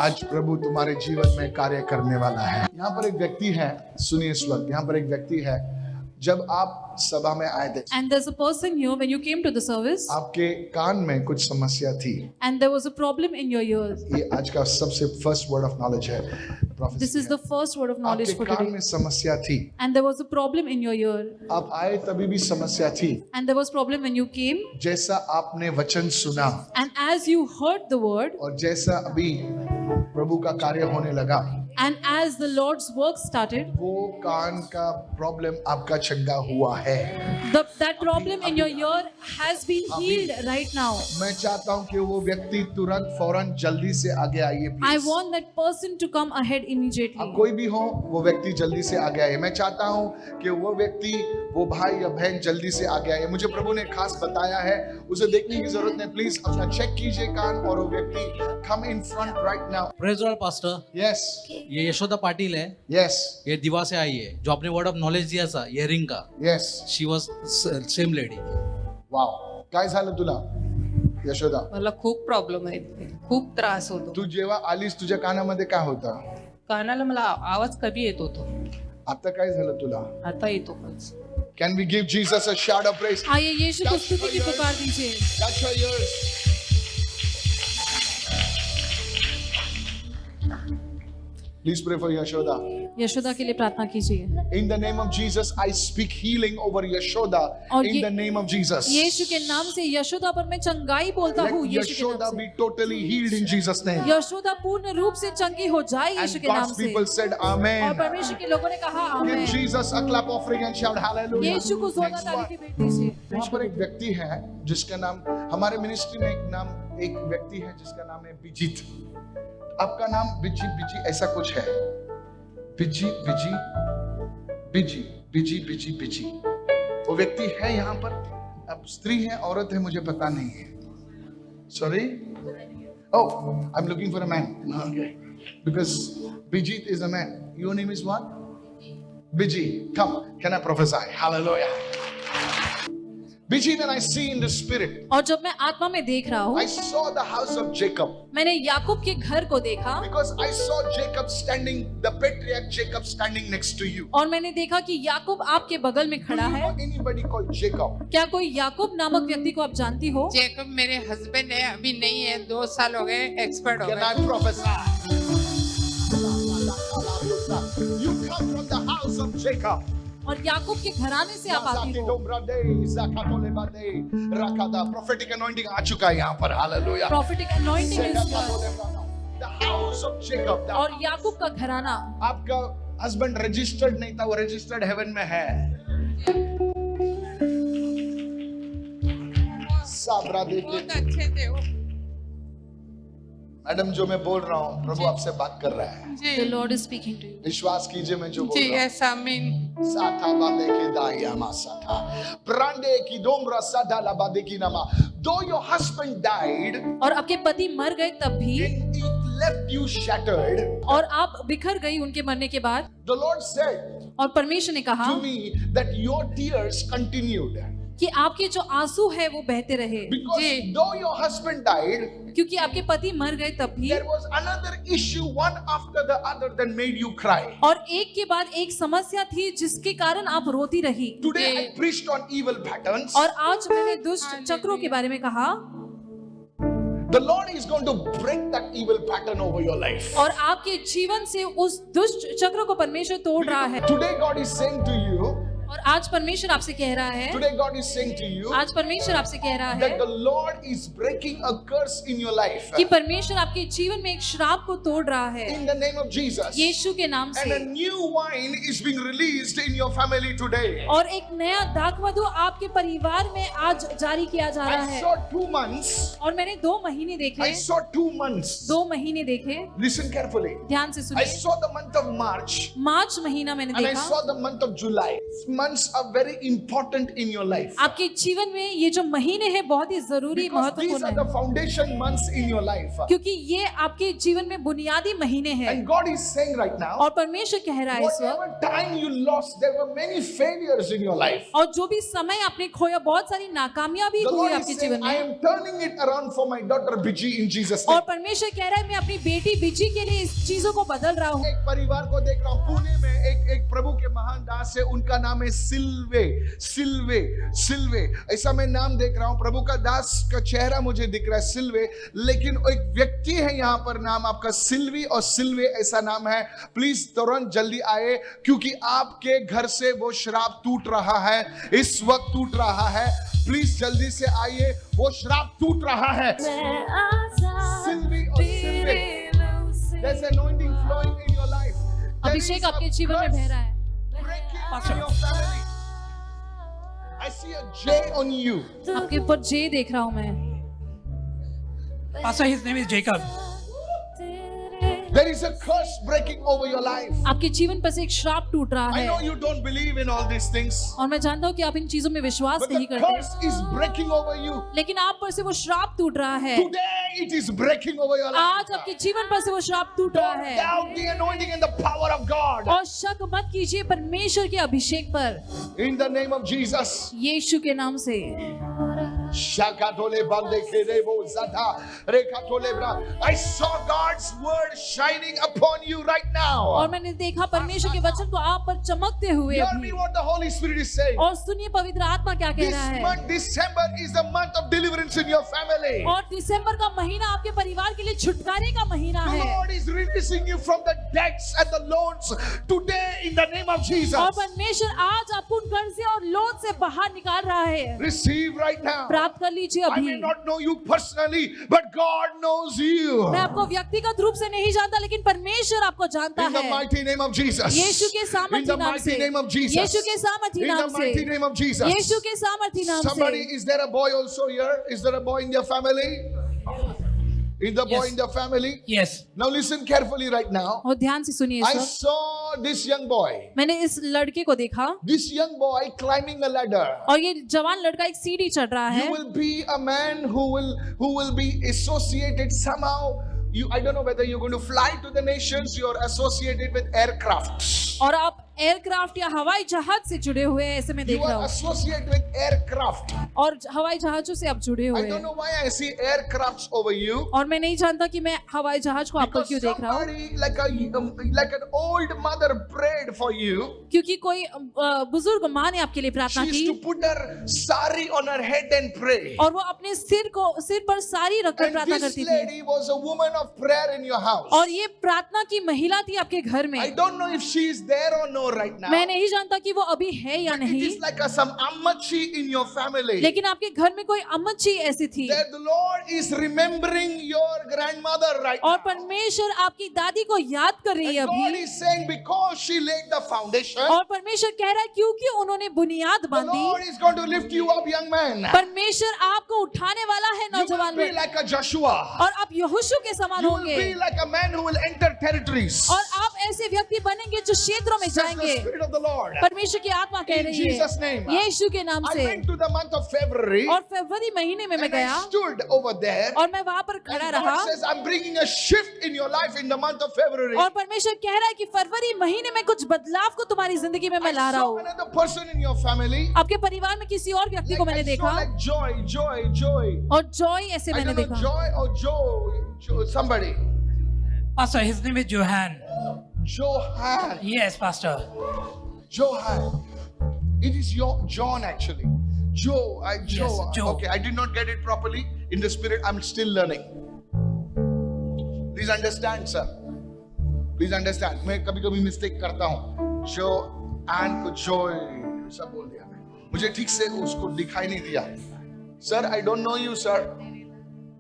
आज प्रभु तुम्हारे जीवन में कार्य करने वाला है। यहाँ पर एक व्यक्ति है, सुनिए इस वक्त, यहाँ पर एक व्यक्ति है, जब आप सभा में आए थे, And there's a person here when you came to the service, आपके कान में कुछ समस्या थी। and there was a problem in your ears. ये आज का सबसे फर्स्ट वर्ड ऑफ नॉलेज है, prophecy This is है। the first word of knowledge आपके for कान today. में समस्या थी, And there was a problem in your ear. आप आए तभी भी समस्या थी। And there was problem when you came. जैसा आपने वचन सुना And as you heard the word, और जैसा अभी प्रभु का कार्य होने लगा, and as the Lord's work started, वो कान का प्रॉब्लम आपका चंगा हुआ है। that problem in your ear has been healed right now. मैं चाहता हूँ कि वो व्यक्ति तुरंत फौरन जल्दी से आगे आइए I please. want that person to come ahead immediately. अब कोई भी हो, वो व्यक्ति जल्दी से आगे आए। मैं चाहता हूँ कि वो व्यक्ति, वो भाई या बहन जल्दी से आगे आए। मुझे प्रभु ने खास बताया है, उसे देखने की जरूरत नहीं। प्लीज अपना चेक कीजिए कान, और वो व्यक्ति come in front right now. Praise lord pastor, yes ये यशोदा पाटिल है, यस ये दिवा से आई है, जो आपने वर्ड ऑफ नॉलेज दिया था इयरिंग का। Yes, she was same lady. Wow, काय झालं तुला यशोदा? मला खूप प्रॉब्लेम आहे, खूप त्रास होतो. तू जेव्हा आलीस तुझ्या कानामध्ये काय होता? कानाला मला आवाज कमी येत होतो, आता काय झालं तुला? आता येतो. Can we give Jesus a shout of praise? आइए यीशु को स्तुति की पुकार दीजिए. Touch your ears. Please pray for Yashoda. Yashoda के लिए प्रार्थना कीजिए. In the name of Jesus, I speak healing over Yashoda. और In ये- the name of Jesus. यीशु के नाम से यशोदा पर मैं चंगाई बोलता Let हूँ. यीशु के Yashoda नाम be से totally healed in Jesus' name. Yashoda पूर्ण रूप से चंगी हो जाए यीशु And के नाम God's से. people said, और Amen. परमेश्वर के लोगों ने कहा Give आमीन. Jesus a clap offering and shout hallelujah. यीशु को जोरदार Next ताली one. की भेंट दीजिए. वहाँ पर एक व्यक्ति है जिसका नाम, हमारे मिनिस्ट्री में एक व्यक्ति है जिसका नाम है बिजित। आपका नाम बिजी बिजी ऐसा कुछ है, busy busy busy busy busy busy. वो व्यक्ति है यहाँ पर, अब स्त्री है औरत है मुझे पता नहीं है, sorry. Oh, I am looking for a man, okay, because Bijit is a man. Your name is what? Biji, come, can I prophesy? Hallelujah. Biji, then I see in the spirit. और जब मैं आत्मा में देख रहा हूँ, I saw the house of Jacob. मैंने याकूब के घर को देखा. Because I saw Jacob standing, the patriarch Jacob standing next to you. और मैंने देखा कि याकूब आपके बगल में Do खड़ा you है. know anybody called Jacob? क्या कोई याकूब नामक व्यक्ति को आप जानती हो? जेकब मेरे हस्बैंड है, अभी नहीं है, 2 साल हो गए, एक्सपर्ट हो Can गए. I prophesy? You come from the house of Jacob. और याकूब के घराने से आप आती हो. Prophetic anointing आ चुका है यहाँ पर, hallelujah. Prophetic anointing is here. The house of Jacob. और याकूब का घराना. आपका हस्बैंड रजिस्टर्ड नहीं था, वो रजिस्टर्ड हेवन में है। साबरा देखिए, बहुत अच्छे थे वो. मैडम जो मैं बोल रहा हूँ, प्रभु आपसे बात कर रहा है, जी The Lord is speaking to you. विश्वास कीजिए मैं जो बोल जी रहा हूँ। यस आमीन. साथा बादे के दाया मासाथा, ब्रांडे की दोमरा साधा लाबादे की नमा। Though your husband died, और आपके पति मर गए तब भी, and it left you shattered, और आप बिखर गई उनके मरने के बाद, the Lord said और परमेश्वर ने कहा to me that your tears continued. कि आपके जो आंसू है वो बहते रहे. Because though your husband died, क्योंकि आपके पति मर गए तब भी, there was another issue one after the other that made you cry. और एक के बाद एक समस्या थी जिसके कारण आप रोती रही. Today I preached on evil patterns. और आज मैंने दुष्ट चक्रों के बारे में कहा, The Lord is going to break that evil pattern over your life. और आपके जीवन से उस दुष्ट चक्र को परमेश्वर तोड़ रहा है. Today God is saying to you, और आज परमेश्वर आपसे कह रहा है, today God is saying to you आज परमेश्वर आपसे कह रहा that है the Lord is breaking a curse in your life. कि परमेश्वर आपके जीवन में एक श्राप को तोड़ रहा है In the name of Jesus. यीशु के नाम And a से. new wine is being released in your family today. और एक नया दाखमधु आपके परिवार में आज जारी किया जा रहा I है. saw 2 months. और मैंने 2 महीने I देखे. saw 2 months. 2 महीने देखे. Listen carefully. ध्यान से I सुनिए. saw the month of March. मार्च महीना मैंने And I देखा. saw the month of July. months are very important in your life. आपके जीवन में ये जो महीने हैं बहुत ही जरूरी Because these महत्वपूर्ण are the है, foundation months in your life. क्योंकि ये आपके जीवन में बुनियादी महीने हैं। And God is saying right now, और परमेश्वर कह रहा है इस वक्त, whatever time you lost, there were many failures in your life. और जो भी समय आपने खोया, बहुत सारी नाकामियां भी The हुई Lord आपके is saying, जीवन I में। am turning it around for my daughter Biji in Jesus' और name. परमेश्वर कह रहा है मैं अपनी बेटी बिजी के लिए इस चीजों को बदल रहा हूँ। एक परिवार को देख रहा हूँ पुणे में, एक प्रभु के महान दास है, उनका नाम है सिल्वे। ऐसा मैं नाम देख रहा हूँ, प्रभु का दास का चेहरा मुझे दिख रहा है सिल्वे, लेकिन एक व्यक्ति है यहाँ पर, नाम आपका सिल्वी और सिल्वे ऐसा नाम है। प्लीज तुरंत जल्दी आए, क्योंकि आपके घर से वो श्राप टूट रहा है, इस वक्त टूट रहा है। प्लीज जल्दी से आइए, वो श्राप टूट रहा है। सिल्वी और सिल्वे, there's anointing flowing in your life. There Abhishek is a आपके जीवन में बह रहा है। breaking in your family. I see a J on you. आपके ऊपर जे देख रहा हूँ मैं। Pastor, his name is Jacob. There is a curse breaking over your life. आपके जीवन पर से एक श्राप टूट रहा I know है, you don't believe in all these things, और मैं जानता हूँ कि आप इन चीजों में विश्वास but नहीं the करते, curse is breaking over you. लेकिन आप पर से वो श्राप टूट रहा है। Today it is breaking over your life. आज आपके जीवन पर से वो श्राप टूट रहा Don't है। doubt the anointing and the power of God. और शक मत कीजिए परमेश्वर के अभिषेक पर, In the name of Jesus. यीशु के नाम से। Shakatole bande kerebo zata rekatole bra. I saw God's word shining upon you right और now. मैंने देखा परमेश्वर के वचन को आप पर चमकते हुए Hear अभी। me what the Holy Spirit is saying. और सुनिए पवित्र आत्मा क्या कह This रहा है। month, December, is the month of deliverance in your family. और दिसंबर का महीना आपके परिवार के लिए छुटकारे का महीना The है, Lord is releasing you from the debts and the loans today in the name of Jesus. और परमेश्वर आज आपको उन कर्जे और लोन से बाहर निकाल रहा है। Receive right now. प्राप्त कर लीजिए I अभी। may not know you personally, but God knows you. मैं आपको व्यक्तिगत रूप से नहीं जानता, लेकिन परमेश्वर आपको जानता In the है। mighty name of Jesus. यीशु के In सामर्थी the नाम mighty से, name of Jesus. यीशु के सामर्थी In नाम the mighty से, name of Jesus. यीशु के सामर्थी नाम Somebody, से। is there a boy also here? Is there a boy in your family? Is the boy Yes. in the family? Yes. Now listen carefully right now. और ध्यान से सुनिए I इस वक्त। saw this young boy. मैंने इस लड़के को देखा, This young boy climbing a ladder. और ये जवान लड़का एक सीढ़ी चढ़ रहा है। You will be a man who will be associated somehow. I don't know whether you're going to fly to the nations. You're associated with aircrafts. और आप एयरक्राफ्ट या हवाई जहाज से जुड़े हुए हैं, ऐसे मैं You देख रहा are हूँ। associated with aircraft. और हवाई जहाजों से आप जुड़े I हुए don't हैं, know why I see aircrafts over you. और मैं नहीं जानता कि मैं हवाई जहाज को आप पर Because क्यों देख रहा हूँ, somebody like an old mother prayed for you. क्योंकि कोई बुजुर्ग माँ ने आपके लिए प्रार्थना She की, used to put her sari on her head and pray. और वो अपने सिर पर साड़ी रखकर And प्रार्थना this करती थी। lady was a woman of prayer in your house. और ये प्रार्थना की महिला थी आपके घर I में। don't know if she is there or no right now. मैं नहीं जानता कि वो अभी है या It नहीं, is like some ammachi in your family. लेकिन आपके घर में कोई अम्मची ऐसी थी, That the Lord is remembering your grandmother right और now. परमेश्वर आपकी दादी को याद कर रही है And God अभी, is saying because she laid the foundation, और परमेश्वर कह रहा है क्योंकि उन्होंने बुनियाद the बांधी, Lord is going to lift you up, young man. परमेश्वर आपको उठाने वाला है You will नौजवान be लोग, like a Joshua. और आप यहोशू के समान You will होंगे, be like a man who will enter territories. और आप ऐसे व्यक्ति बनेंगे जो क्षेत्रों में Says the जाएंगे। Spirit of the Lord. परमेश्वर की आत्मा कह In रही Jesus' है name. यीशु के नाम I से। went to the month of February और फरवरी महीने में मैं and I गया, stood over there. और मैं वहां पर खड़ा And रहा, God says, I'm bringing a shift in your life in the month of February. और परमेश्वर कह रहा है कि फरवरी महीने में कुछ बदलाव को तुम्हारी जिंदगी में मैं ला I रहा saw हूँ। another person in your family. आपके परिवार में किसी और व्यक्ति को Like मैंने I saw देखा, like joy. और जॉय ऐसे I मैंने don't know, देखा। Joy or Joe, somebody. Pastor, his name is Johan. Johan. Yes, Pastor. Johan. It is your John actually. Joe. Yes, Joe. Okay, I did not get it properly. In the spirit, I'm still learning. Please understand, sir. Please understand. मैं कभी-कभी mistake करता हूँ. जो and को joy सब बोल दिया. मुझे ठीक से उसको दिखाई नहीं दिया. Sir, I don't know you, sir.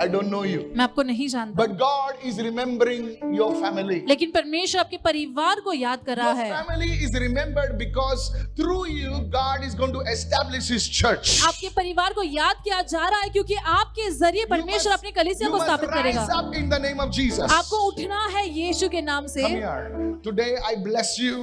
I don't know you. मैं आपको नहीं जानता, But God is remembering your family. लेकिन परमेश्वर आपके परिवार को याद कर रहा Your है। family is remembered because through you, God is going to establish His church. आपके परिवार को याद किया जा रहा है क्योंकि आपके जरिए परमेश्वर अपनी कलीसिया You को must स्थापित rise करेगा। up in the name of Jesus. आपको उठना है यीशु के नाम से। Come here. Today I bless you.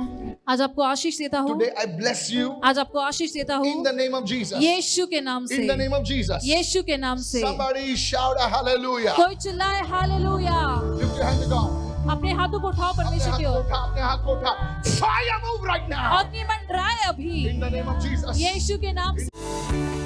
आज आपको आशीष देता हूँ, Today I bless you आज आपको आशीष देता in हूँ the name of Jesus. यीशु के नाम से, In the name of Jesus. यीशु के नाम से। Somebody shout a hallelujah. कोई चिल्लाए hallelujah. Lift your hand to God. अपने हाथों को उठाओ अपने परमेश्वर हाथ की को ओर। उठा, अपने हाथ को उठा. Fire move right now. अग्नि मंडराए अभी In the name of Jesus. यीशु के नाम से।